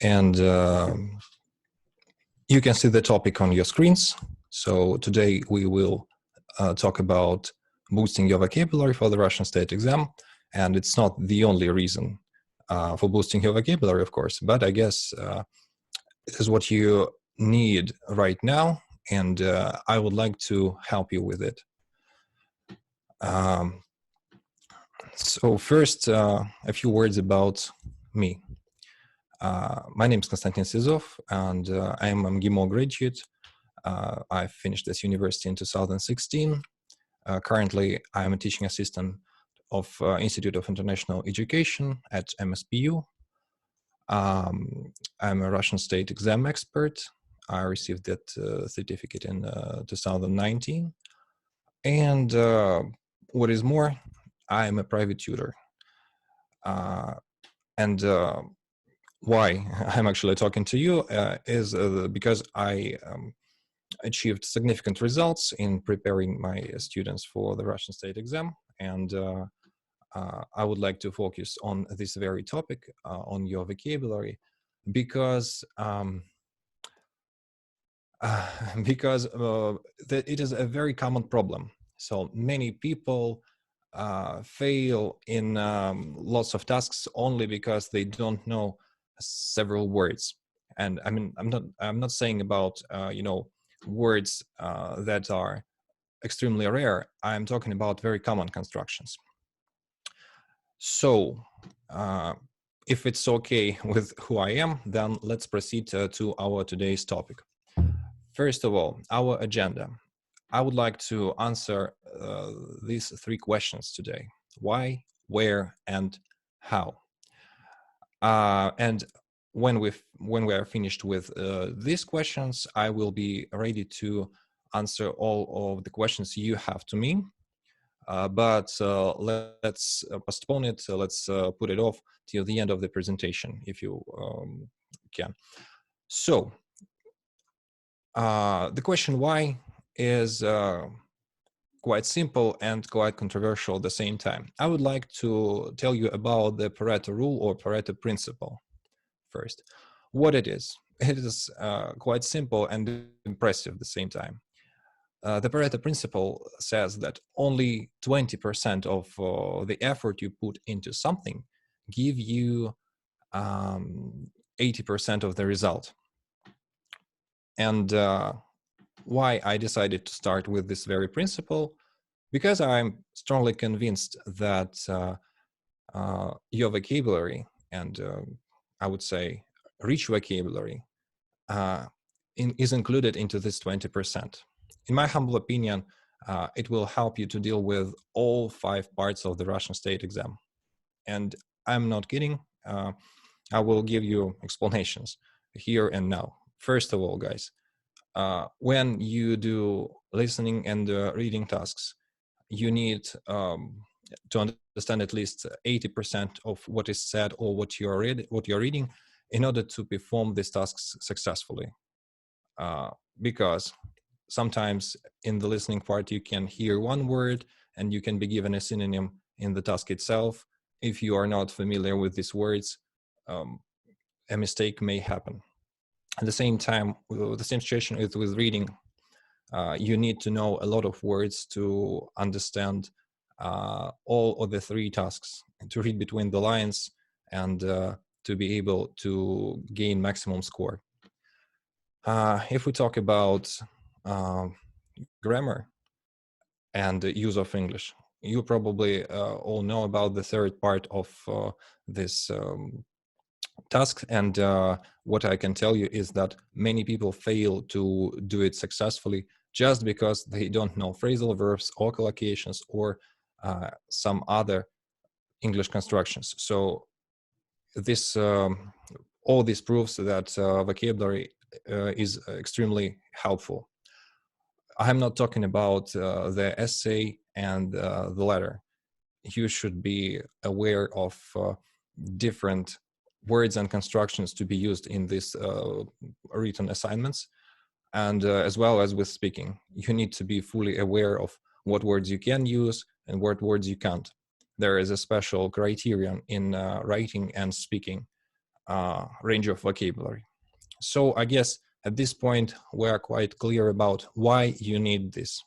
And you can see the topic on your screens. So today we will talk about boosting your vocabulary for the Russian state exam. And it's not the only reason for boosting your vocabulary, of course, but I guess it is what you need right now, and I would like to help you with it. So first, a few words about me. My name is Konstantin Sizov, and I am a MGIMO graduate. I finished this university in 2016. Currently, I am a teaching assistant of Institute of International Education at MSPU. I'm a Russian state exam expert. I received that certificate in 2019. And what is more, I am a private tutor. And why I'm actually talking to you is because I achieved significant results in preparing my students for the Russian state exam. And I would like to focus on this very topic, on your vocabulary, because it is a very common problem. So many people fail in lots of tasks only because they don't know several words. And I mean, I'm not saying about words that are extremely rare. I'm talking about very common constructions. So if it's okay with who I am, then let's proceed to our today's topic. First of all, our agenda. I would like to answer these three questions today: why, where, and how. And when we are finished with these questions, I will be ready to answer all of the questions you have to me. But let's postpone it. Let's put it off till the end of the presentation, if you can. So the question why is quite simple and quite controversial at the same time. I would like to tell you about the Pareto Rule or Pareto Principle first. What it is quite simple and impressive at the same time. The Pareto Principle says that only 20% of the effort you put into something give you 80% of the result. And why I decided to start with this very principle? Because I'm strongly convinced that your vocabulary, and I would say rich vocabulary, is included into this 20%. In my humble opinion, it will help you to deal with all 5 parts of the Russian state exam. And I'm not kidding. I will give you explanations here and now. First of all, guys, when you do listening and reading tasks, you need to understand at least 80% of what is said or what you're reading in order to perform these tasks successfully. Because sometimes in the listening part, you can hear one word and you can be given a synonym in the task itself. If you are not familiar with these words, a mistake may happen. At the same time, the same situation with reading, you need to know a lot of words to understand all of the 3 tasks, to read between the lines and to be able to gain maximum score. If we talk about grammar and the use of English, you probably all know about the 3rd part of this task, and what I can tell you is that many people fail to do it successfully just because they don't know phrasal verbs or collocations or some other English constructions. So this all this proves that vocabulary is extremely helpful. I'm not talking about the essay and the letter. You should be aware of different words and constructions to be used in these written assignments. And as well as with speaking, you need to be fully aware of what words you can use and what words you can't. There is a special criterion in writing and speaking. range of vocabulary. So I guess at this point, we are quite clear about why you need this.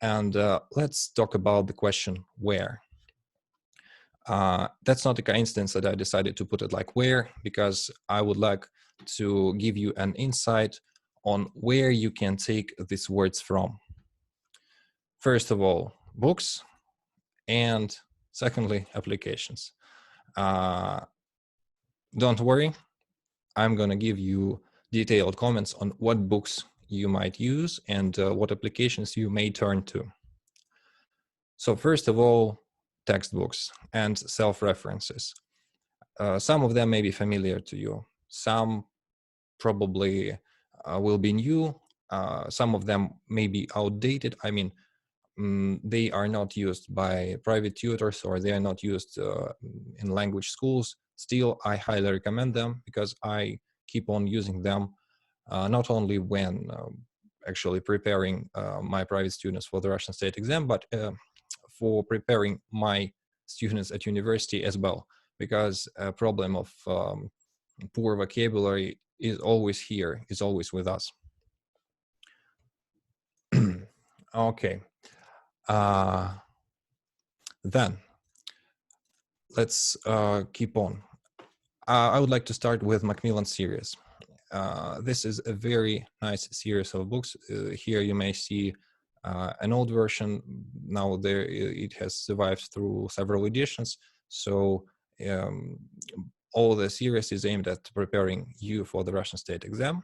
And let's talk about the question, where? That's not a coincidence that I decided to put it like where, because I would like to give you an insight on where you can take these words from. First of all, books, and secondly, applications. Don't worry, I'm going to give you detailed comments on what books you might use and what applications you may turn to. So first of all, textbooks and self-references. Some of them may be familiar to you. Some probably will be new. Some of them may be outdated. I mean, they are not used by private tutors, or they are not used in language schools. Still, I highly recommend them because I keep on using them, not only when actually preparing my private students for the Russian state exam, but for preparing my students at university as well, because a problem of poor vocabulary is always here, is always with us. Okay. Then let's keep on. I would like to start with Macmillan series. This is a very nice series of books. Here you may see an old version. Now it has survived through several editions. So all the series is aimed at preparing you for the Russian state exam.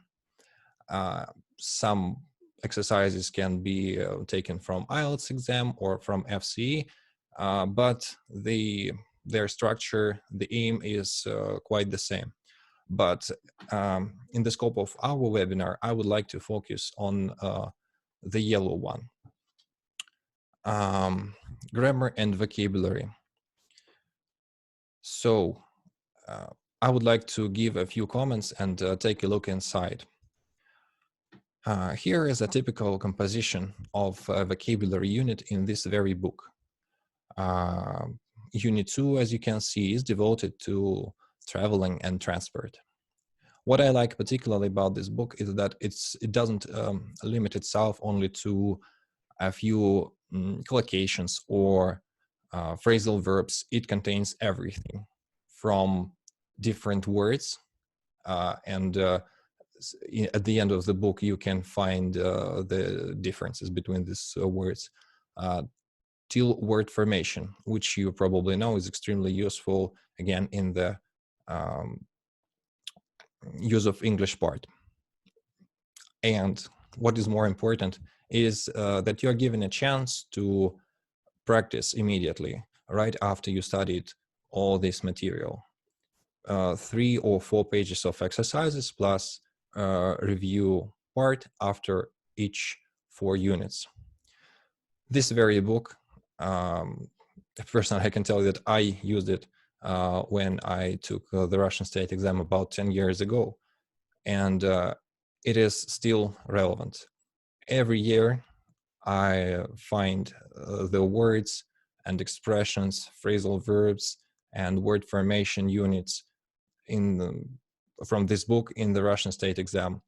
Some exercises can be taken from IELTS exam or from FCE, but their structure, the aim is quite the same. But in the scope of our webinar, I would like to focus on the yellow one, grammar and vocabulary. So I would like to give a few comments and take a look inside. Here is a typical composition of a vocabulary unit in this very book. Unit 2, as you can see, is devoted to traveling and transport. What I like particularly about this book is that it doesn't limit itself only to a few collocations or phrasal verbs. It contains everything from different words and at the end of the book, you can find the differences between these words. Till word formation, which you probably know is extremely useful, again, in the use of English part. And what is more important is that you are given a chance to practice immediately, right after you studied all this material. 3 or 4 pages of exercises plus review part after each 4 units. This very book, personally, I can tell you that I used it when I took the Russian state exam about 10 years ago, and it is still relevant. Every year, I find the words and expressions, phrasal verbs, and word formation units from this book in the Russian state exam.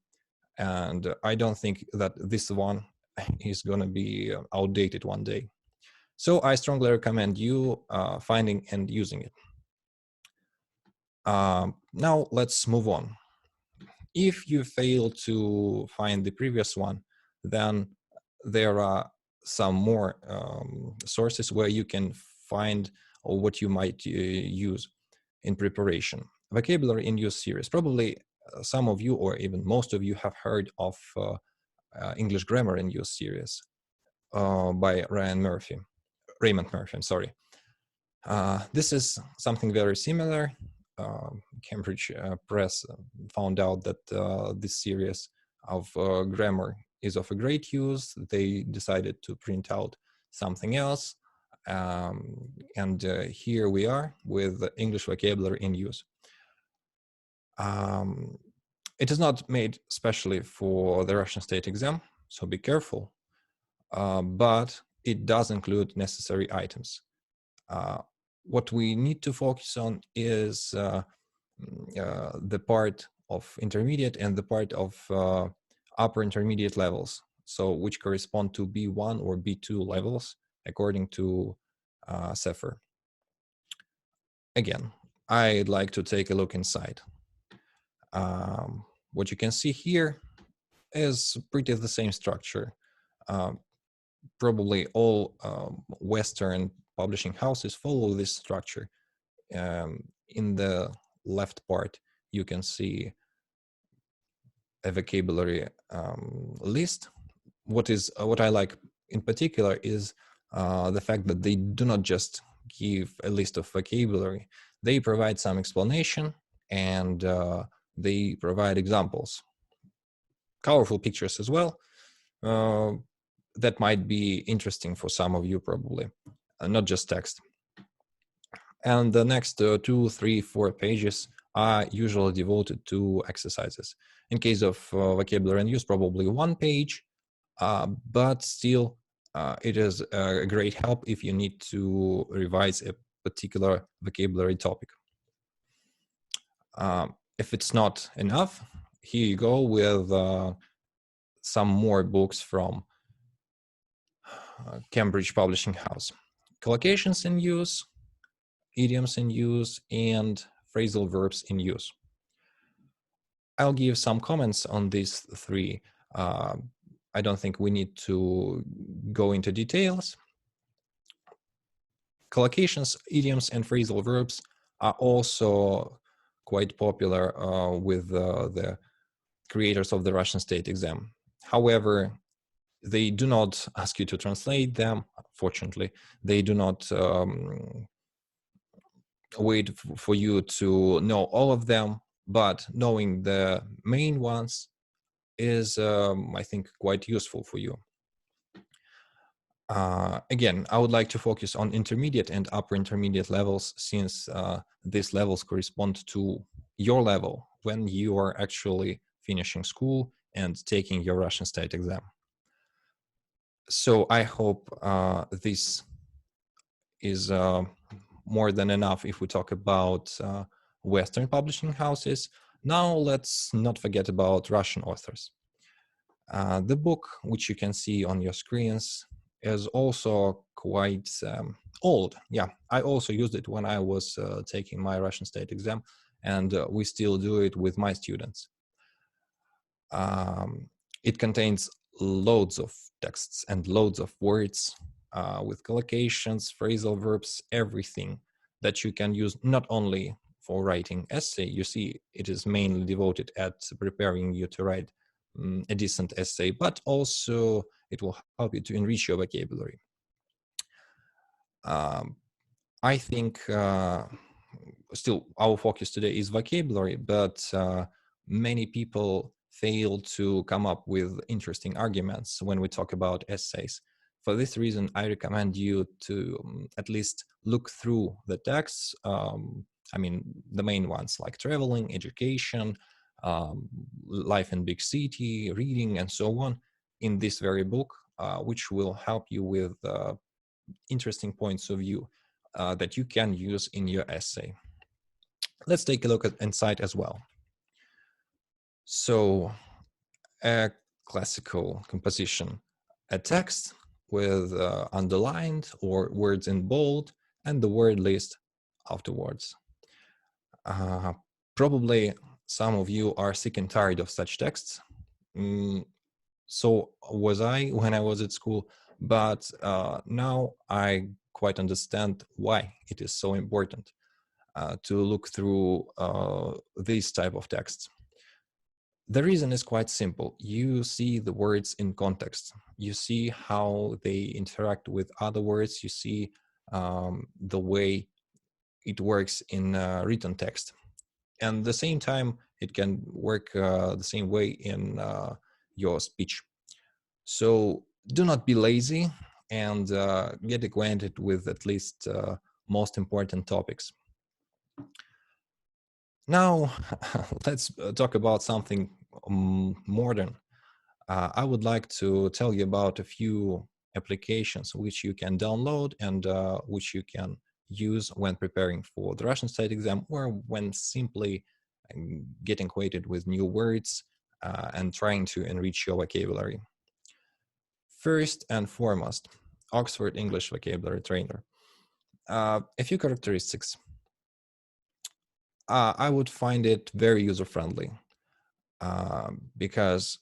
And I don't think that this one is going to be outdated one day. So I strongly recommend you finding and using it. Now let's move on. If you fail to find the previous one, then there are some more sources where you can find what you might use in preparation. Vocabulary in Use series. Probably some of you, or even most of you, have heard of English Grammar in Use series by Raymond Murphy. I'm sorry. This is something very similar. Cambridge Press found out that this series of grammar is of a great use. They decided to print out something else. And here we are with English vocabulary in use. It is not made specially for the Russian state exam, so be careful. But it does include necessary items. What we need to focus on is the part of intermediate and the part of upper intermediate levels, so which correspond to B1 or B2 levels according to Cepher. Again, I'd like to take a look inside. What you can see here is pretty the same structure. Probably all Western publishing houses follow this structure. In the left part, you can see a vocabulary list. What I like in particular is the fact that they do not just give a list of vocabulary. They provide some explanation, and they provide examples, colorful pictures as well. That might be interesting for some of you probably, not just text. And the next 2, 3, 4 pages are usually devoted to exercises. In case of vocabulary and use, probably 1 page, but still it is a great help if you need to revise a particular vocabulary topic. If it's not enough, here you go with some more books from Cambridge Publishing House. Collocations in use, idioms in use, and phrasal verbs in use. I'll give some comments on these 3. I don't think we need to go into details. Collocations, idioms, and phrasal verbs are also quite popular with the creators of the Russian state exam. However, they do not ask you to translate them, fortunately. They do not wait for you to know all of them, but knowing the main ones is, I think, quite useful for you. Again, I would like to focus on intermediate and upper intermediate levels, since these levels correspond to your level when you are actually finishing school and taking your Russian state exam. So I hope this is more than enough if we talk about Western publishing houses. Now let's not forget about Russian authors. The book, which you can see on your screens, is also quite old. Yeah, I also used it when I was taking my Russian state exam, and we still do it with my students. It contains loads of texts and loads of words with collocations, phrasal verbs, everything that you can use not only for writing essay. You see, it is mainly devoted at preparing you to write a decent essay, but also it will help you to enrich your vocabulary. I think still our focus today is vocabulary, but many people fail to come up with interesting arguments when we talk about essays. For this reason, I recommend you to at least look through the texts. I mean, the main ones like traveling, education, life in big city, reading, and so on, in this very book, which will help you with interesting points of view that you can use in your essay. Let's take a look at inside as well. So, a classical composition, a text with underlined or words in bold and the word list afterwards. Probably some of you are sick and tired of such texts. So was I when I was at school, but now I quite understand why it is so important to look through these type of texts. The reason is quite simple. You see the words in context. You see how they interact with other words. You see the way it works in written text. And at the same time, it can work the same way in your speech. So do not be lazy and get acquainted with at least most important topics. Now, let's talk about something modern. I would like to tell you about a few applications which you can download and which you can use when preparing for the Russian state exam, or when simply getting acquainted with new words and trying to enrich your vocabulary. First and foremost, Oxford English Vocabulary Trainer. A few characteristics. I would find it very user-friendly because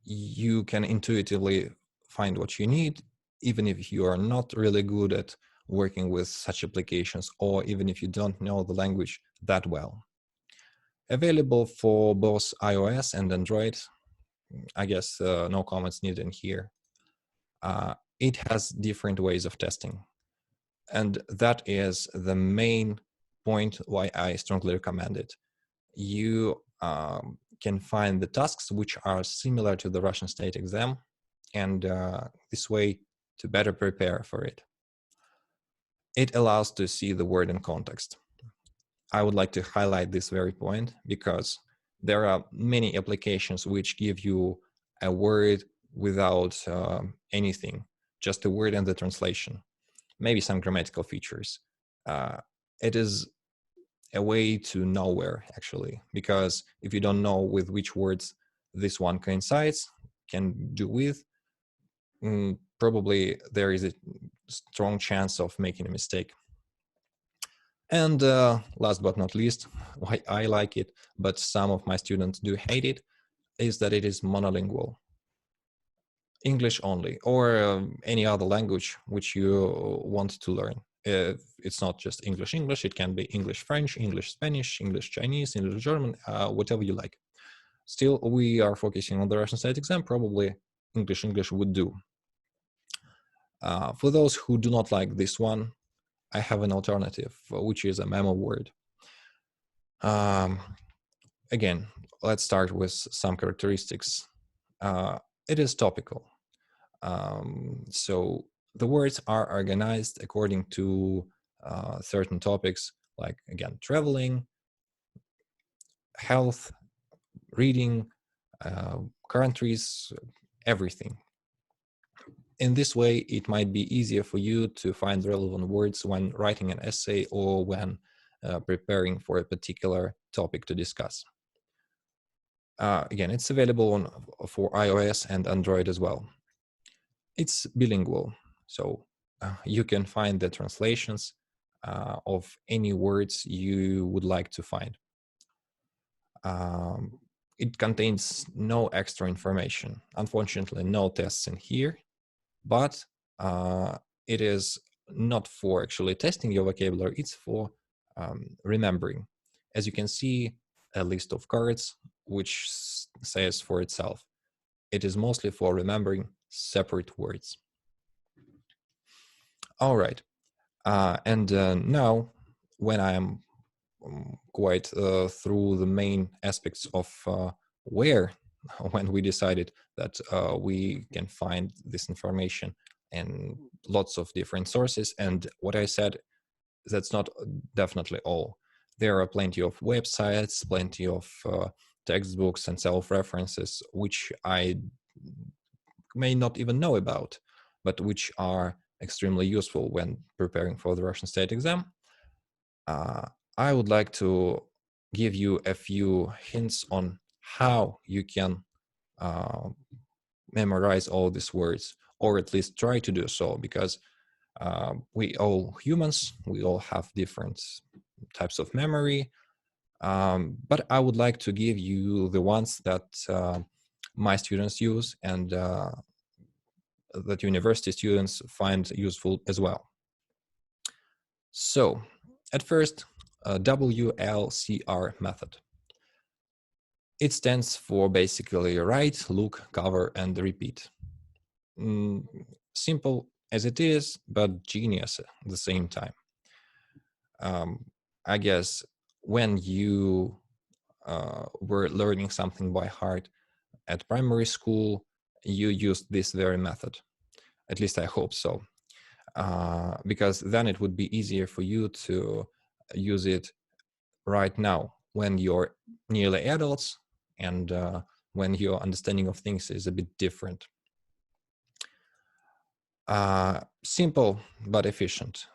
you can intuitively find what you need, even if you are not really good at working with such applications, or even if you don't know the language that well. Available for both iOS and Android. I guess no comments needed in here. It has different ways of testing. And that is the main point why I strongly recommend it. You can find the tasks which are similar to the Russian state exam, and this way to better prepare for it. It allows to see the word in context. I would like to highlight this very point because there are many applications which give you a word without anything, just a word and the translation, maybe some grammatical features. It is a way to nowhere, actually, because if you don't know with which words this one coincides, can do with, probably there is a strong chance of making a mistake. And last but not least, why I like it, but some of my students do hate it, is that it is monolingual. English only, or any other language which you want to learn. It's not just English, it can be English, French, English, Spanish, English, Chinese, English, German, whatever you like. Still, we are focusing on the Russian state exam, probably English would do. For those who do not like this one, I have an alternative, which is a memo word. Again, let's start with some characteristics. It is topical. So the words are organized according to certain topics, like, again, traveling, health, reading, countries, everything. In this way, it might be easier for you to find relevant words when writing an essay or when preparing for a particular topic to discuss. Again, it's available for iOS and Android as well. It's bilingual, so you can find the translations of any words you would like to find. It contains no extra information. Unfortunately, no tests in here, but it is not for actually testing your vocabulary, it's for remembering. As you can see, a list of cards, which says for itself. It is mostly for remembering separate words. All right, and now when I am quite through the main aspects of when we decided that we can find this information in lots of different sources, and what I said, that's not definitely all. There are plenty of websites, plenty of textbooks and self-references, which I may not even know about, but which are extremely useful when preparing for the Russian state exam. I would like to give you a few hints on how you can memorize all these words, or at least try to do so, because we all humans, we all have different types of memory. But I would like to give you the ones that my students use and that university students find useful as well. So, at first, WLCR method. It stands for basically write, look, cover, and repeat. Simple as it is, but genius at the same time. I guess when you were learning something by heart at primary school, you used this very method. At least I hope so. Because then it would be easier for you to use it right now when you're nearly adults and when your understanding of things is a bit different. Simple but efficient.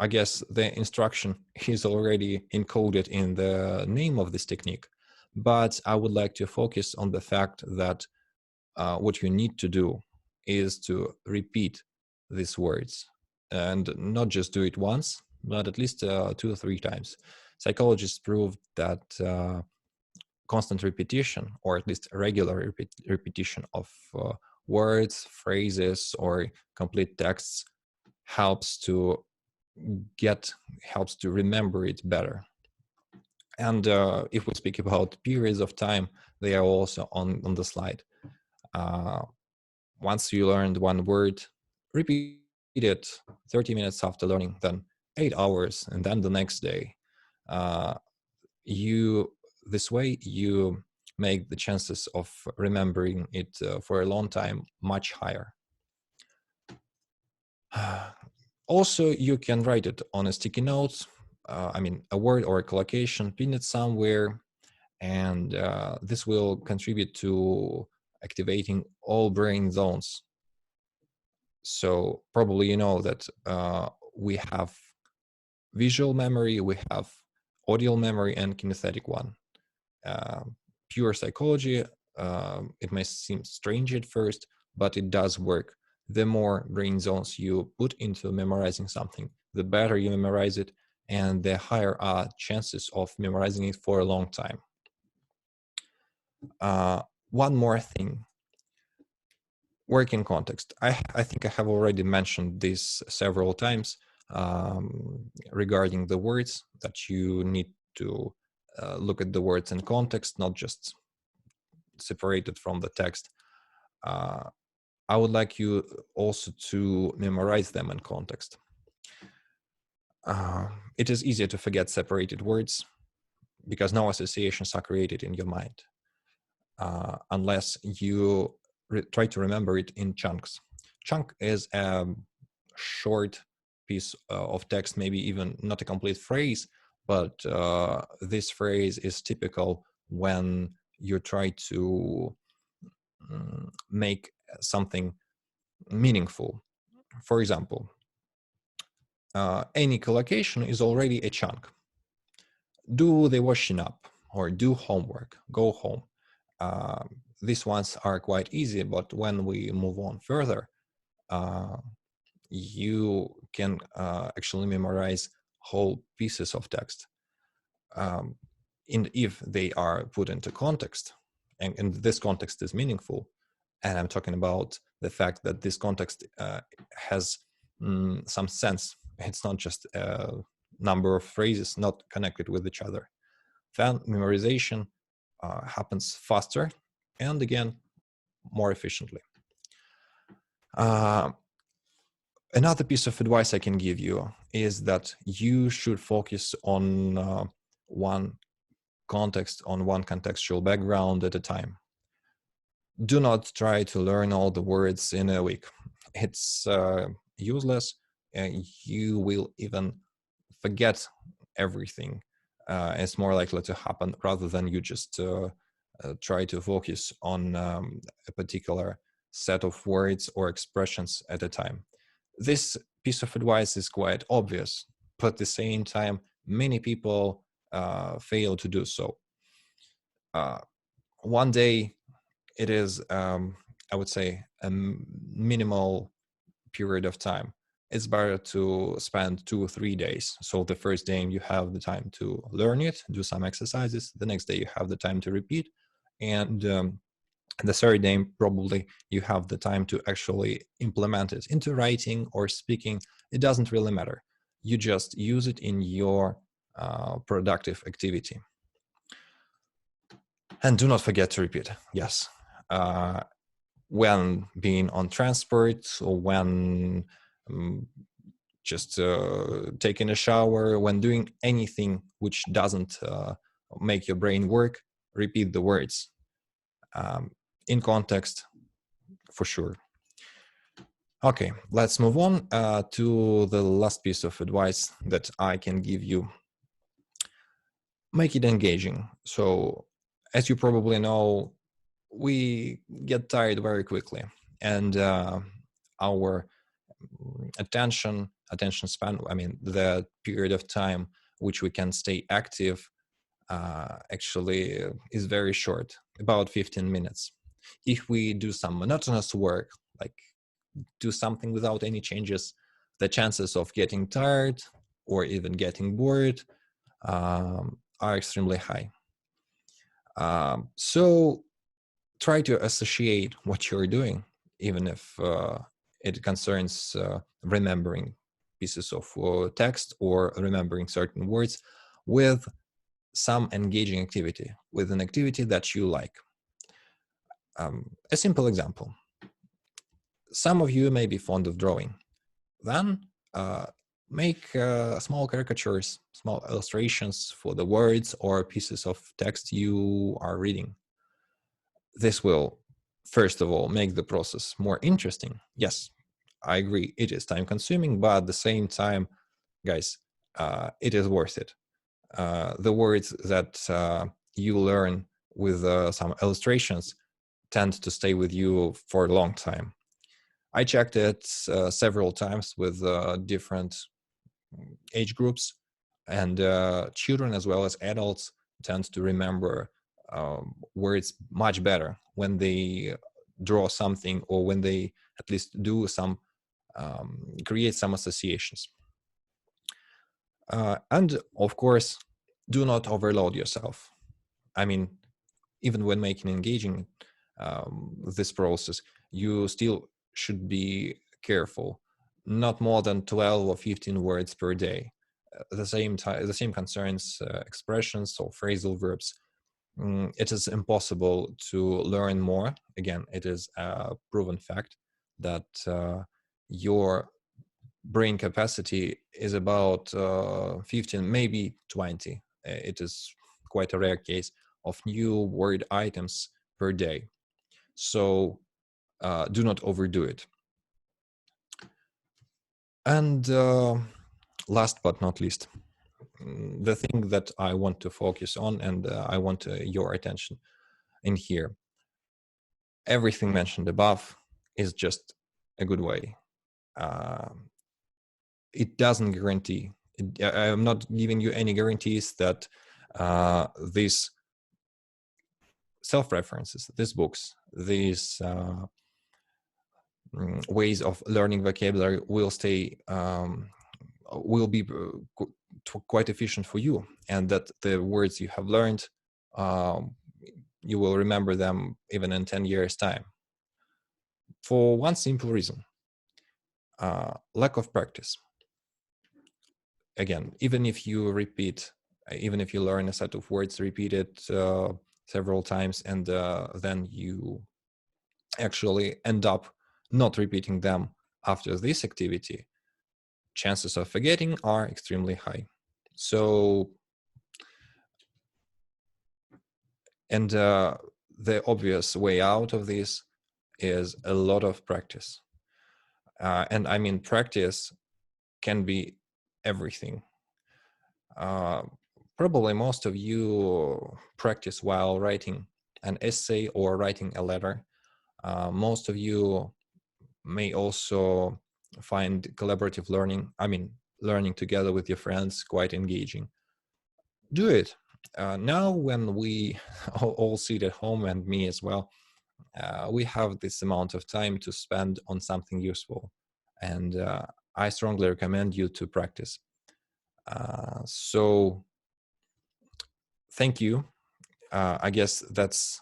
I guess the instruction is already encoded in the name of this technique, but I would like to focus on the fact that what you need to do is to repeat these words, and not just do it once, but at least 2 or 3 times. Psychologists proved that constant repetition, or at least regular repetition of words, phrases, or complete texts helps to remember it better. And if we speak about periods of time, they are also on the slide. Once you learned one word, repeat it 30 minutes after learning, then 8 hours, and then the next day. This way you make the chances of remembering it for a long time much higher. Also, you can write it on a sticky note, a word or a collocation, pin it somewhere, and this will contribute to activating all brain zones. So probably you know that we have visual memory, we have audio memory, and kinesthetic one. Pure psychology, it may seem strange at first, but it does work. The more brain zones you put into memorizing something, the better you memorize it, and the higher are chances of memorizing it for a long time. One more thing. Work in context. I think I have already mentioned this several times regarding the words, that you need to look at the words in context, not just separated from the text. I would like you also to memorize them in context. It is easier to forget separated words because no associations are created in your mind unless you try to remember it in chunks. Chunk is a short piece of text, maybe even not a complete phrase, but this phrase is typical when you try to make something meaningful. For example, any collocation is already a chunk. Do the washing up, or do homework, go home. These ones are quite easy, but when we move on further, you can actually memorize whole pieces of text. If they are put into context, and this context is meaningful, and I'm talking about the fact that this context has some sense. It's not just a number of phrases not connected with each other. Then memorization happens faster and, again, more efficiently. Another piece of advice I can give you is that you should focus on one context, on one contextual background at a time. Do not try to learn all the words in a week. It's useless. You will even forget everything. It's more likely to happen rather than you just try to focus on a particular set of words or expressions at a time. This piece of advice is quite obvious, but at the same time, many people fail to do so. One day, it is, I would say, a minimal period of time. It's better to spend 2 or 3 days. So the first day you have the time to learn it, do some exercises. The next day you have the time to repeat. And the third day, probably you have the time to actually implement it into writing or speaking. It doesn't really matter. You just use it in your productive activity. And do not forget to repeat. Yes. When being on transport, or when just taking a shower, when doing anything which doesn't make your brain work, repeat the words in context, for sure. Okay, let's move on to the last piece of advice that I can give you. Make it engaging. So, as you probably know, we get tired very quickly, and our attention, attention span, I mean, the period of time which we can stay active actually is very short, about 15 minutes. If we do some monotonous work, like do something without any changes, the chances of getting tired or even getting bored are extremely high. So try to associate what you're doing, even if it concerns remembering pieces of text or remembering certain words, with some engaging activity, with an activity that you like. A simple example. Some of you may be fond of drawing. Then make small caricatures, small illustrations for the words or pieces of text you are reading. This will, first of all, make the process more interesting. Yes, I agree, it is time consuming, but at the same time, guys, it is worth it. The words that you learn with some illustrations tend to stay with you for a long time. I checked it several times with different age groups, and children as well as adults tend to remember words much better when they draw something, or when they at least do some, create some associations. And of course, do not overload yourself. I mean, even when making engaging this process, you still should be careful. Not more than 12 or 15 words per day. The same concerns expressions or phrasal verbs. It is impossible to learn more. Again, it is a proven fact that your brain capacity is about 15, maybe 20. It is quite a rare case of new word items per day. So do not overdo it. And last but not least, the thing that I want to focus on, and I want your attention in here. Everything mentioned above is just a good way. It doesn't guarantee, I'm not giving you any guarantees that these self-references, these books, these ways of learning vocabulary will stay, will be quite efficient for you, and that the words you have learned, you will remember them even in 10 years' time. For one simple reason, lack of practice. Again, even if you repeat, even if you learn a set of words, repeat it several times, and then you actually end up not repeating them after this activity, chances of forgetting are extremely high. So, and the obvious way out of this is a lot of practice. And I mean, practice can be everything. Probably most of you practice while writing an essay or writing a letter. Most of you may also find collaborative learning, I mean, learning together with your friends, quite engaging. Do it. Now when we all sit at home, and me as well, we have this amount of time to spend on something useful. And I strongly recommend you to practice. So thank you. I guess that's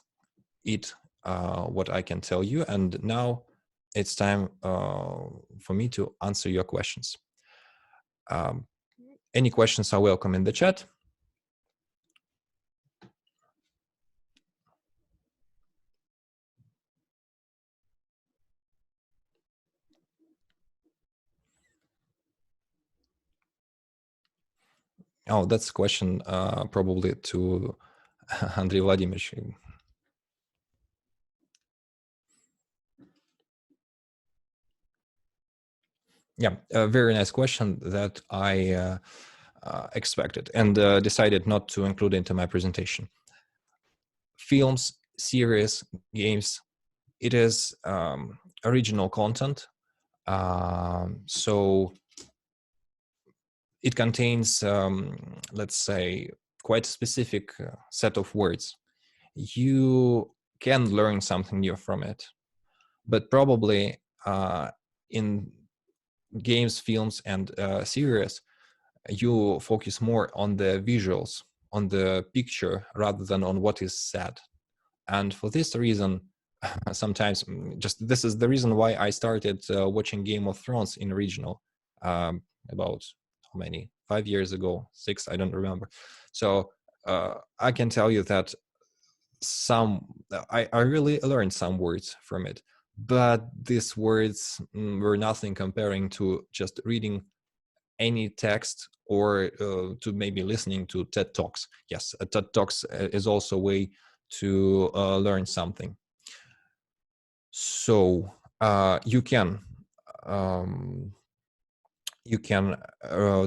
it, what I can tell you. And now it's time for me to answer your questions. Any questions are welcome in the chat. Oh, that's a question probably to Andrei Vladimirovich. Yeah, a very nice question that I expected and decided not to include into my presentation. Films, series, games, it is original content. So it contains, let's say, quite a specific set of words. You can learn something new from it, but probably in games, films, and series, you focus more on the visuals, on the picture, rather than on what is said. And for this reason, sometimes just this is the reason why I started watching Game of Thrones in original about how many, 5 years ago, 6, I don't remember. So I can tell you that I really learned some words from it, but these words were nothing comparing to just reading any text or to maybe listening to TED Talks. Yes, TED Talks is also a way to learn something. So you can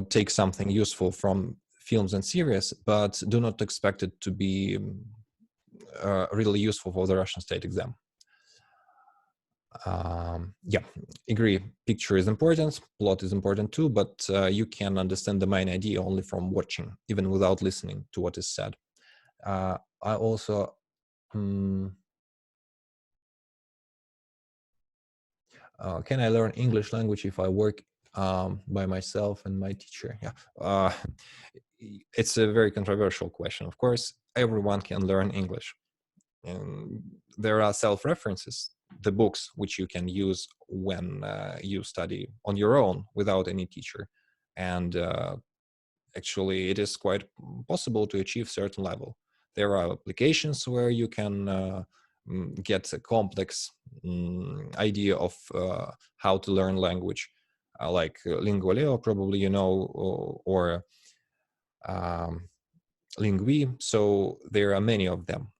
take something useful from films and series, but do not expect it to be really useful for the Russian state exam. Yeah, agree. Picture is important, plot is important too, but you can understand the main idea only from watching, even without listening to what is said. I also can I learn English language if I work by myself and my teacher? Yeah, it's a very controversial question. Of course, everyone can learn English. And there are self-references, the books which you can use when you study on your own without any teacher. And actually, it is quite possible to achieve certain level. There are applications where you can get a complex idea of how to learn language, like Lingualeo, probably you know, or Lingui. So there are many of them.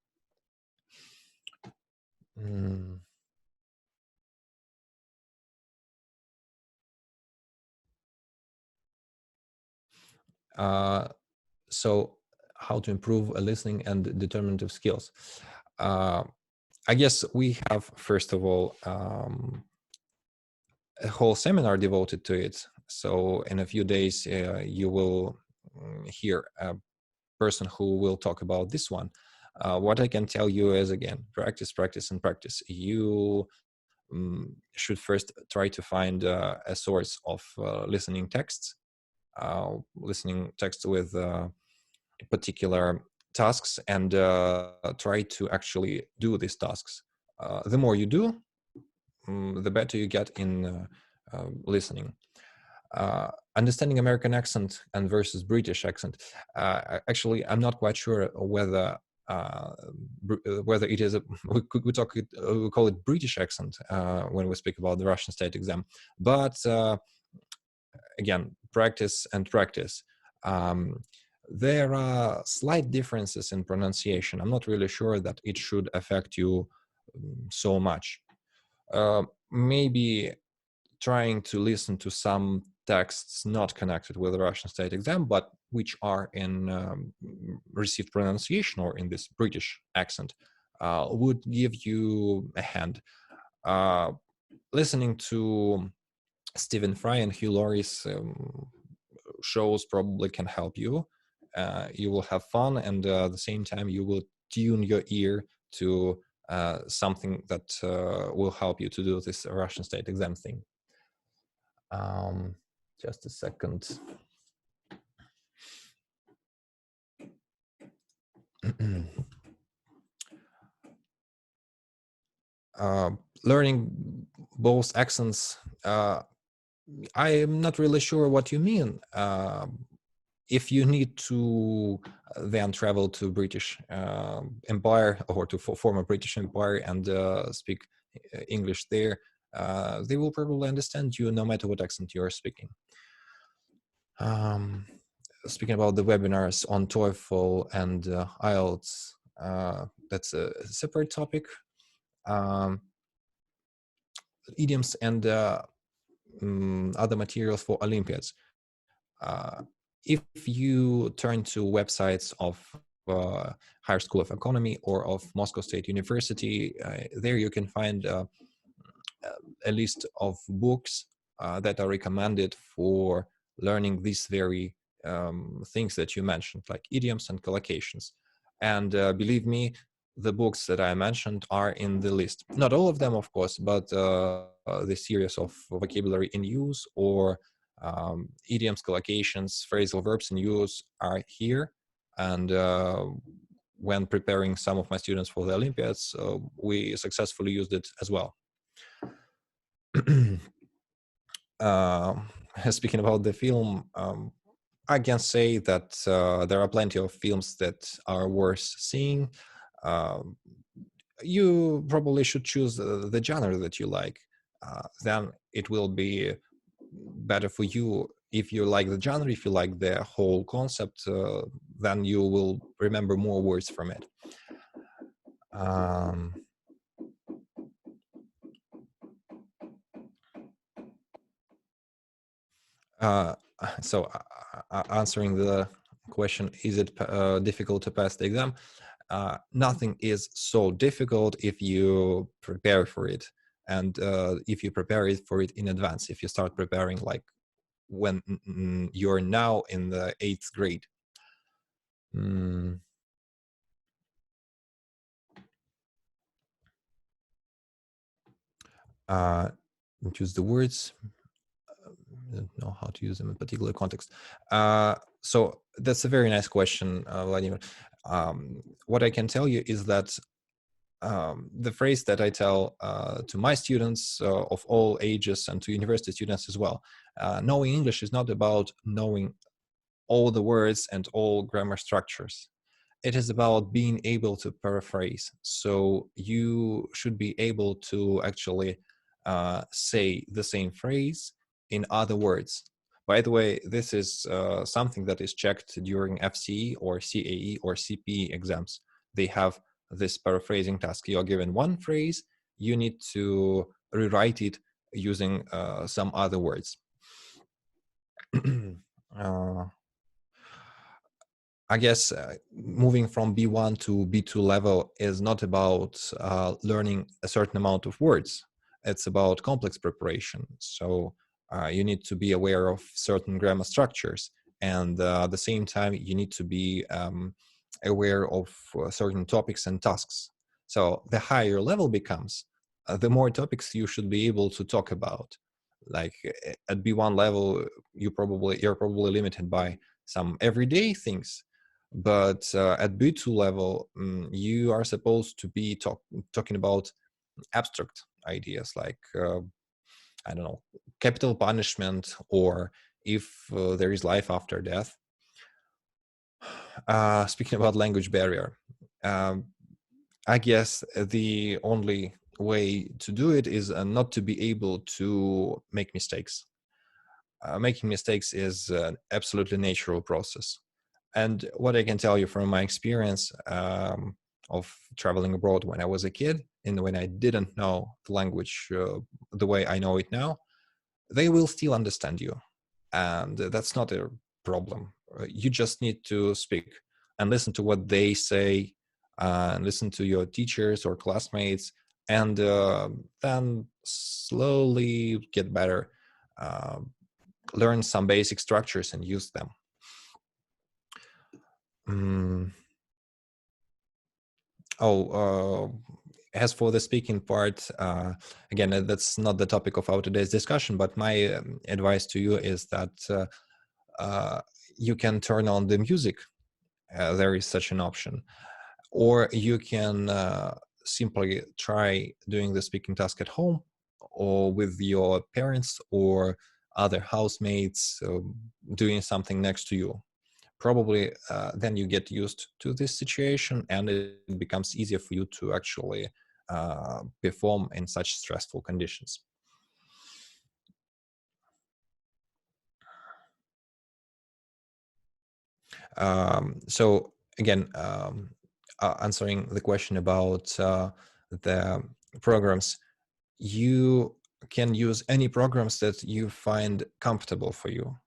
So how to improve listening and determinative skills. I guess we have, first of all, a whole seminar devoted to it. So in a few days, you will hear a person who will talk about this one. What I can tell you is, again, practice, practice, and practice. You should first try to find a source of listening texts with particular tasks, and try to actually do these tasks. The more you do, the better you get in listening. Understanding American accent and versus British accent. Actually, I'm not quite sure whether it is we call it British accent when we speak about the Russian state exam. But again, practice and practice. There are slight differences in pronunciation. I'm not really sure that it should affect you so much. Maybe trying to listen to some texts not connected with the Russian state exam, but which are in received pronunciation or in this British accent, would give you a hand. Listening to Stephen Fry and Hugh Laurie's shows probably can help you. You will have fun, and at the same time, you will tune your ear to something that will help you to do this Russian state exam thing. Just a second. Learning both accents, I am not really sure what you mean. If you need to then travel to British Empire or to former British Empire and speak English there, they will probably understand you no matter what accent you are speaking. Speaking about the webinars on TOEFL and IELTS, that's a separate topic. Idioms and other materials for Olympiads. If you turn to websites of Higher School of Economy or of Moscow State University, there you can find a list of books that are recommended for learning these very things that you mentioned, like idioms and collocations. And believe me, the books that I mentioned are in the list. Not all of them, of course, but the series of vocabulary in use or idioms, collocations, phrasal verbs in use are here. And when preparing some of my students for the Olympiads, we successfully used it as well. Speaking about the film, I can say that there are plenty of films that are worth seeing. You probably should choose the genre that you like. Then it will be better for you if you like the genre, if you like the whole concept, then you will remember more words from it. So answering the question, is it difficult to pass the exam? Nothing is so difficult if you prepare for it. And if you prepare for it in advance, if you start preparing like when you're now in the 8th grade. Choose the words. I don't know how to use them in particular context. So that's a very nice question, Vladimir. What I can tell you is that the phrase that I tell to my students of all ages and to university students as well, knowing English is not about knowing all the words and all grammar structures. It is about being able to paraphrase. So you should be able to actually say the same phrase in other words. By the way, this is something that is checked during FCE or CAE or CPE exams. They have this paraphrasing task. You're given one phrase, you need to rewrite it using some other words. I guess moving from B1 to B2 level is not about learning a certain amount of words. It's about complex preparation. So you need to be aware of certain grammar structures. And at the same time, you need to be aware of certain topics and tasks. So the higher level becomes, the more topics you should be able to talk about. Like at B1 level, you're probably limited by some everyday things. But at B2 level, you are supposed to be talking about abstract ideas like, I don't know, capital punishment, or if there is life after death. Speaking about language barrier, I guess the only way to do it is not to be able to make mistakes. Making mistakes is an absolutely natural process. And what I can tell you from my experience of traveling abroad when I was a kid and when I didn't know the language the way I know it now, they will still understand you. And that's not a problem. You just need to speak and listen to what they say, and listen to your teachers or classmates, and then slowly get better, learn some basic structures and use them. As for the speaking part, again, that's not the topic of our today's discussion, but my advice to you is that you can turn on the music. There is such an option. Or you can simply try doing the speaking task at home or with your parents or other housemates doing something next to you. Probably then you get used to this situation and it becomes easier for you to actually perform in such stressful conditions. So again, answering the question about the programs, you can use any programs that you find comfortable for you.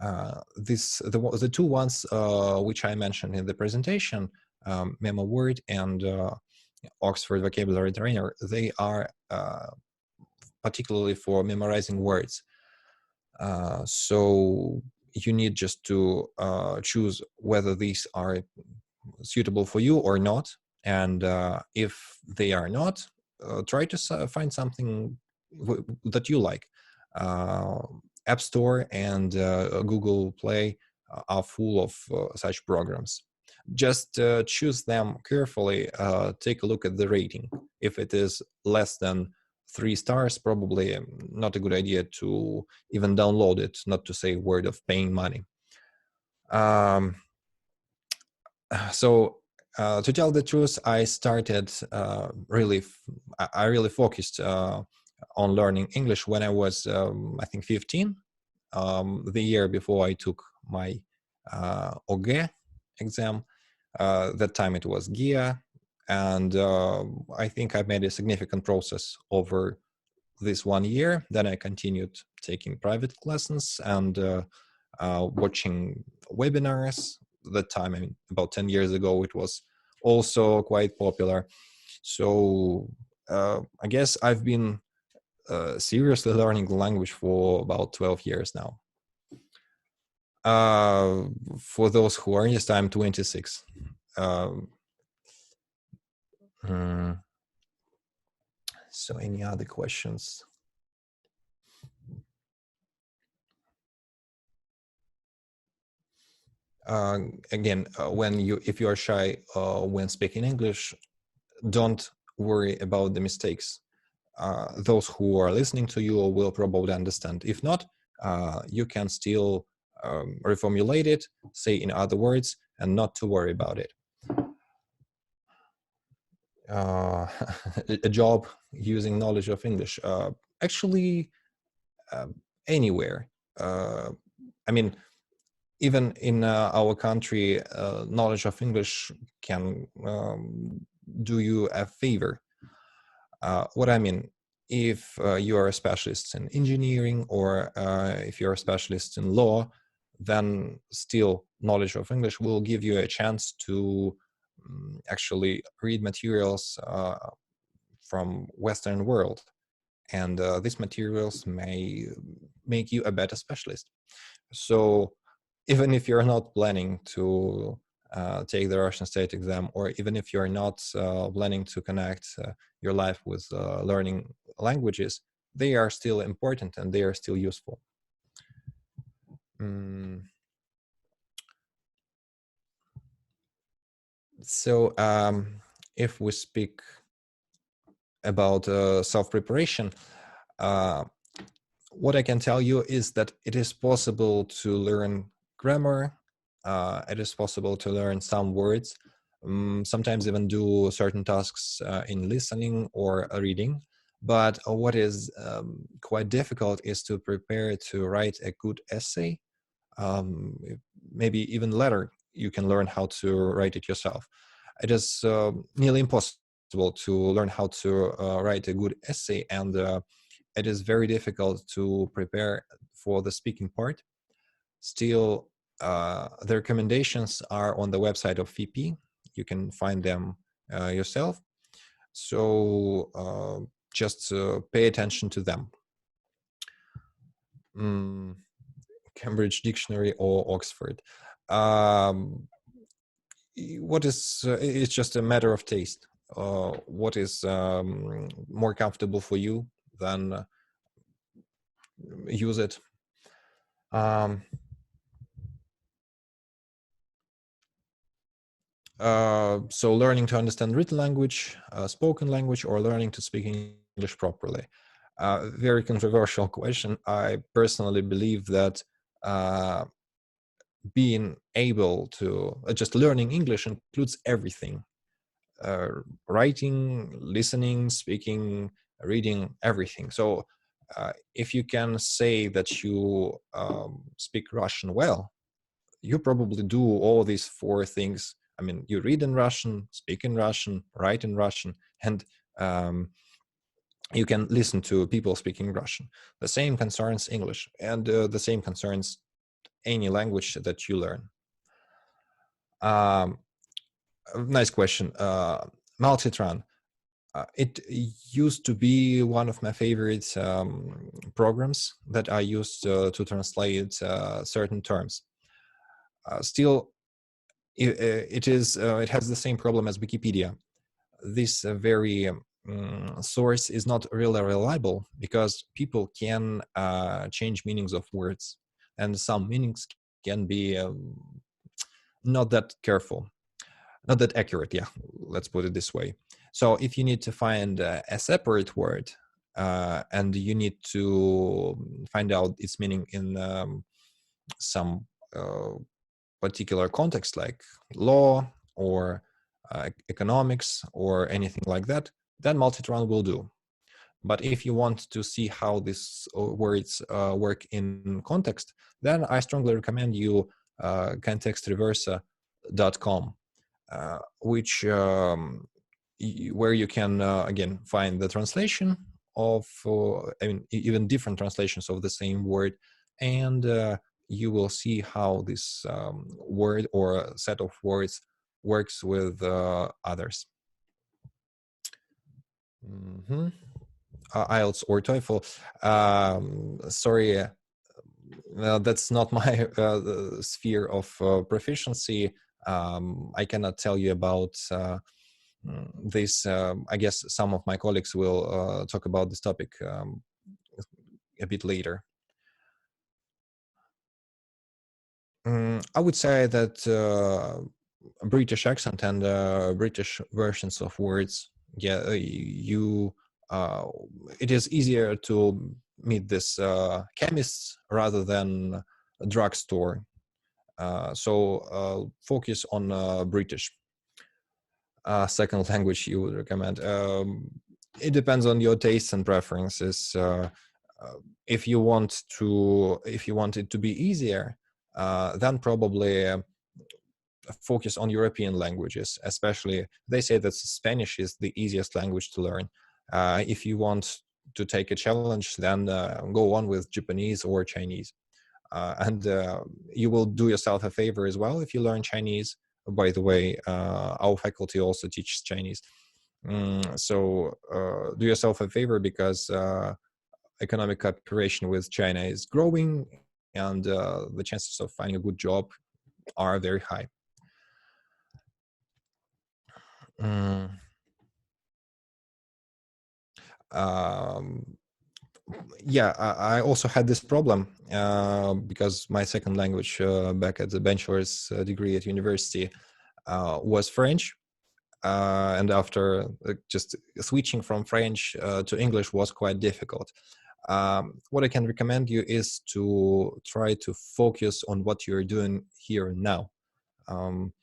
The two ones which I mentioned in the presentation, Memo Word and Oxford Vocabulary Trainer, they are particularly for memorizing words. So you need just to choose whether these are suitable for you or not. And if they are not, try to find something that you like. App Store and Google Play are full of such programs. Just choose them carefully. Take a look at the rating. If it is less than 3 stars, probably not a good idea to even download it, not to say word of paying money. So to tell the truth, I started I really focused on learning English when I was, I think, 15, the year before I took my OG exam. That time it was GIA, and I think I made a significant process over this 1 year. Then I continued taking private lessons and watching webinars. That time, I mean, about 10 years ago, it was also quite popular. So I guess I've been seriously learning the language for about 12 years now. For those who are honest, I'm 26. So any other questions? Again, if you are shy when speaking English, don't worry about the mistakes. Those who are listening to you will probably understand. If not, you can still reformulate it, say in other words, and not to worry about it. A job using knowledge of English, actually anywhere. I mean, even in our country, knowledge of English can do you a favor. What I mean, if you are a specialist in engineering or if you're a specialist in law, then still knowledge of English will give you a chance to actually read materials from Western world. And these materials may make you a better specialist. So even if you're not planning to take the Russian state exam, or even if you're not planning to connect your life with learning languages, they are still important and they are still useful. So if we speak about self-preparation, what I can tell you is that it is possible to learn grammar. It is possible to learn some words, sometimes even do certain tasks in listening or reading. But what is quite difficult is to prepare to write a good essay. Maybe even later, you can learn how to write it yourself. It is nearly impossible to learn how to write a good essay, and it is very difficult to prepare for the speaking part. Still, the recommendations are on the website of VP. You can find them yourself. So just pay attention to them. Cambridge Dictionary or Oxford. What is, it's just a matter of taste. What is more comfortable for you, then use it. So learning to understand written language, spoken language, or learning to speak English properly. Very controversial question. I personally believe that being able to just learning English includes everything. Writing, listening, speaking, reading, everything. So if you can say that you speak Russian well, you probably do all these 4 things. I mean, you read in Russian, speak in Russian, write in Russian, and you can listen to people speaking Russian. The same concerns English, and the same concerns any language that you learn. Nice question. Multitran. It used to be one of my favorite programs that I used to translate certain terms. Still, it has the same problem as Wikipedia. This very source is not really reliable because people can change meanings of words, and some meanings can be not that careful, not that accurate. Yeah, let's put it this way. So if you need to find a separate word and you need to find out its meaning in some particular context like law or economics or anything like that, then multitran will do. But if you want to see how these words work in context, then I strongly recommend you contextreverser.com, which where you can again find the translation of even different translations of the same word, and you will see how this word or set of words works with others. IELTS or TOEFL. Sorry, that's not my sphere of proficiency. I cannot tell you about this. I guess some of my colleagues will talk about this topic a bit later. I would say that British accent and British versions of words, yeah, it is easier to meet this chemists rather than a drugstore. So focus on British. Second language you would recommend. It depends on your tastes and preferences. If you want it to be easier, then probably focus on European languages. Especially, they say that Spanish is the easiest language to learn. If you want to take a challenge, then go on with Japanese or Chinese. And you will do yourself a favor as well if you learn Chinese. By the way, our faculty also teaches Chinese. So do yourself a favor because economic cooperation with China is growing, and the chances of finding a good job are very high. Yeah, I also had this problem because my second language back at the bachelor's degree at university was French. And after just switching from French to English was quite difficult. What I can recommend you is to try to focus on what you're doing here and now. I'm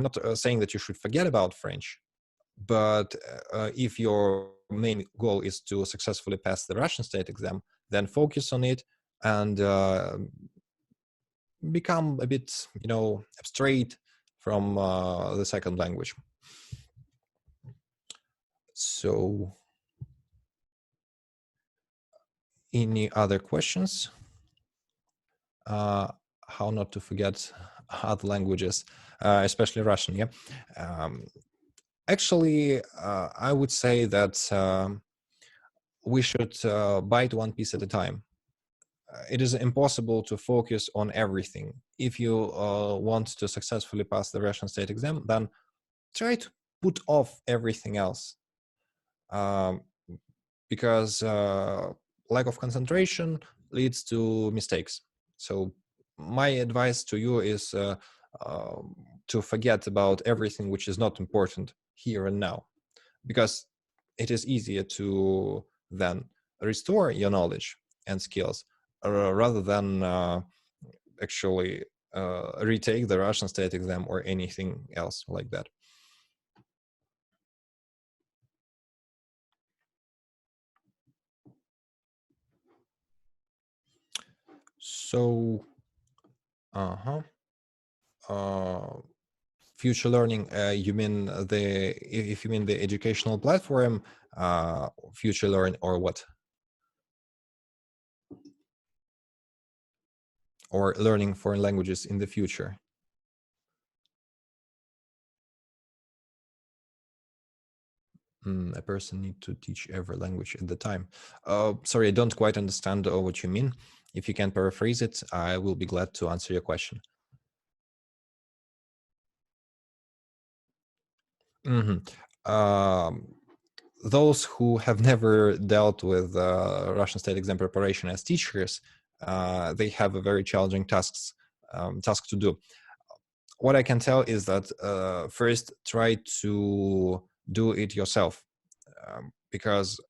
not saying that you should forget about French, but if your main goal is to successfully pass the Russian state exam, then focus on it and become a bit, abstract from the second language. So, any other questions? How not to forget other languages, especially Russian, yeah? Actually, I would say that we should bite one piece at a time. It is impossible to focus on everything. If you want to successfully pass the Russian state exam, then try to put off everything else. Because lack of concentration leads to mistakes. So my advice to you is to forget about everything which is not important here and now, because it is easier to then restore your knowledge and skills rather than actually retake the Russian state exam or anything else like that. So, future learning, you mean if you mean the educational platform, future learn, or what? Or learning foreign languages in the future? A person need to teach every language at the time. Sorry, I don't quite understand what you mean. If you can paraphrase it, I will be glad to answer your question. Those who have never dealt with Russian state exam preparation as teachers, they have a very challenging task to do. What I can tell is that first try to do it yourself, because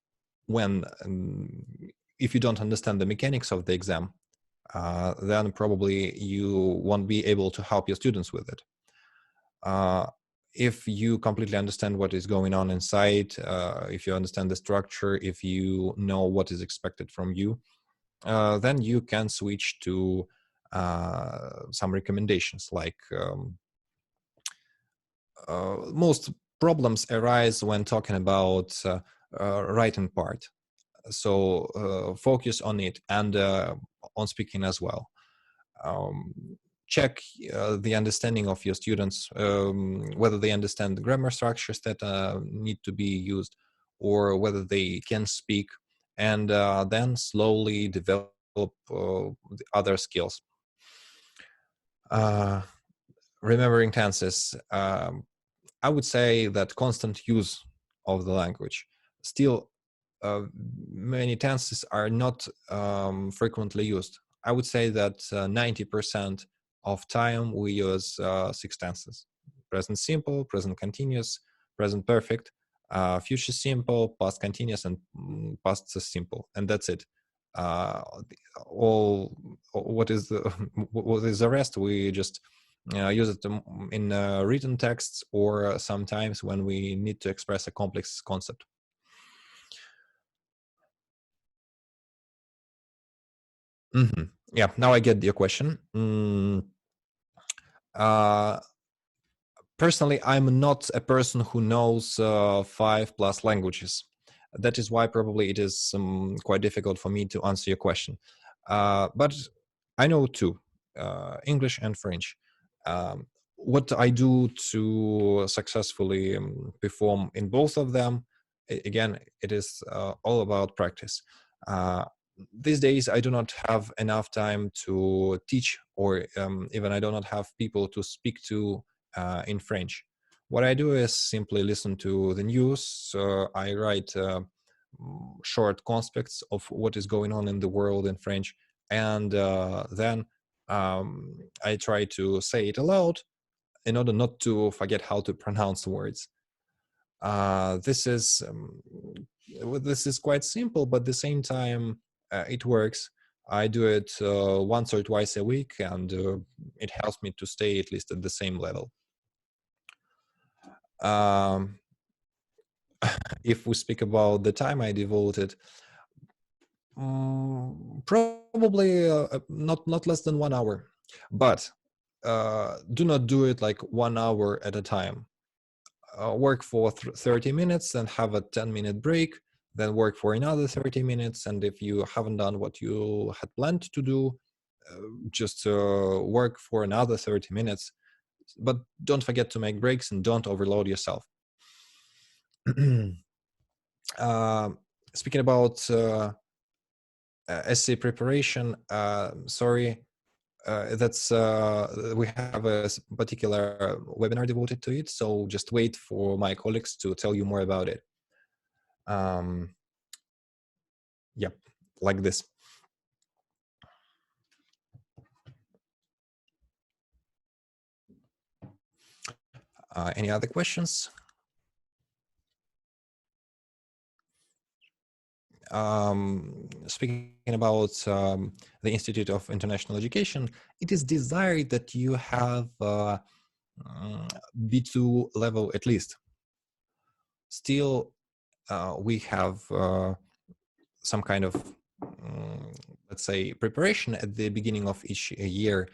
if you don't understand the mechanics of the exam, then probably you won't be able to help your students with it. If you completely understand what is going on inside, if you understand the structure, if you know what is expected from you, then you can switch to some recommendations. Like most problems arise when talking about writing part. So focus on it and on speaking as well. Check the understanding of your students, whether they understand the grammar structures that need to be used, or whether they can speak, and then slowly develop the other skills. Remembering tenses, I would say that constant use of the language. Still, many tenses are not frequently used. I would say that 90% of time we use 6 tenses: present simple, present continuous, present perfect, future simple, past continuous, and past simple, and that's it. What is the rest? We just use it in written texts, or sometimes when we need to express a complex concept. Yeah, now I get your question. Personally, I'm not a person who knows 5+ languages. That is why probably it is quite difficult for me to answer your question. But I know 2, English and French. What I do to successfully perform in both of them, again, it is all about practice. These days, I do not have enough time to teach, or even I do not have people to speak to in French. What I do is simply listen to the news. I write short conspects of what is going on in the world in French, and then I try to say it aloud in order not to forget how to pronounce the words. This is quite simple, but at the same time, it works. I do it once or twice a week, and it helps me to stay at least at the same level. If we speak about the time I devoted, probably not less than 1 hour, but do not do it like 1 hour at a time. Work for 30 minutes and have a 10-minute break, then work for another 30 minutes. And if you haven't done what you had planned to do, just work for another 30 minutes. But don't forget to make breaks and don't overload yourself. Speaking about essay preparation, sorry, that's we have a particular webinar devoted to it, so just wait for my colleagues to tell you more about it. Yep, like this. Any other questions? Speaking about the Institute of International Education, it is desired that you have B2 level at least. Still, we have some kind of, let's say, preparation at the beginning of each year,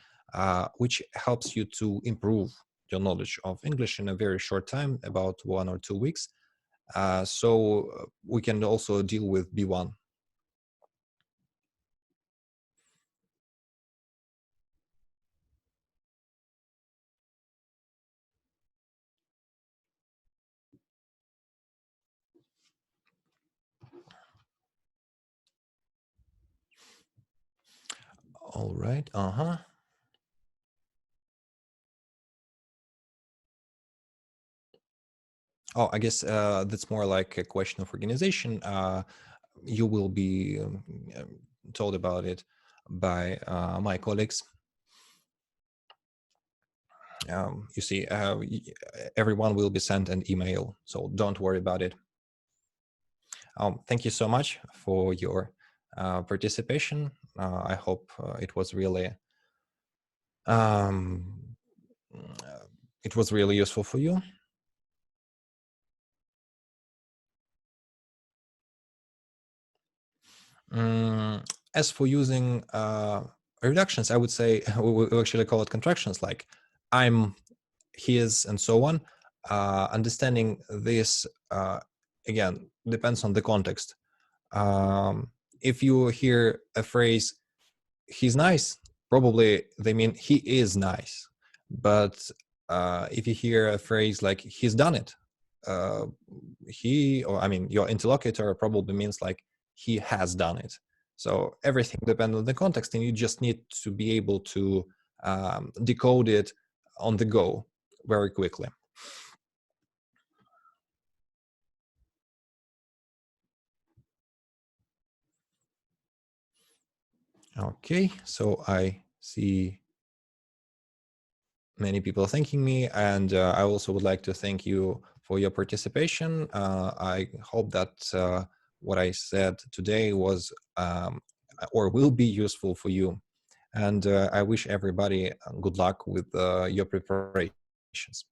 which helps you to improve your knowledge of English in a very short time, about 1 or 2 weeks. So we can also deal with B1. All right. Oh, I guess that's more like a question of organization. You will be told about it by my colleagues. You see, everyone will be sent an email, so don't worry about it. Thank you so much for your participation. I hope it was really useful for you. As for using reductions, I would say we actually call it contractions, like I'm, his, and so on. Understanding this, again, depends on the context. If you hear a phrase, he's nice, probably they mean he is nice. But if you hear a phrase like he's done it, your interlocutor probably means like he has done it. So everything depends on the context, and you just need to be able to decode it on the go very quickly. Okay, so I see many people thanking me, and I also would like to thank you for your participation. I hope that what I said today was or will be useful for you, and I wish everybody good luck with your preparations.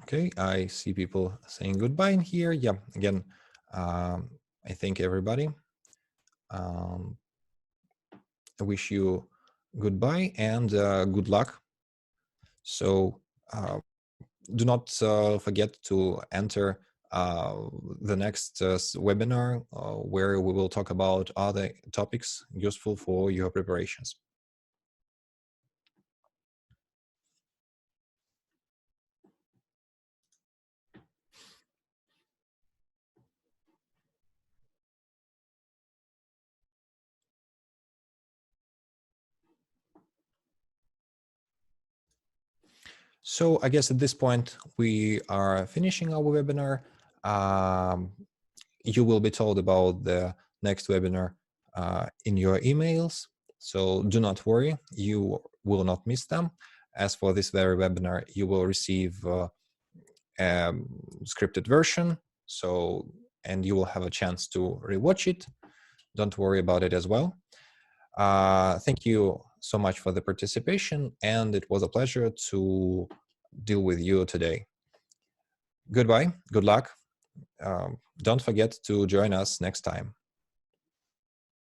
Okay, I see people saying goodbye in here. Yeah, again, I thank everybody. I wish you goodbye and good luck. So do not forget to enter the next webinar where we will talk about other topics useful for your preparations. So I guess at this point we are finishing our webinar. You will be told about the next webinar in your emails. So do not worry, you will not miss them. As for this very webinar, you will receive a scripted version. And you will have a chance to rewatch it. Don't worry about it as well. Thank you so much for the participation, and it was a pleasure to deal with you today. Goodbye, good luck. Don't forget to join us next time.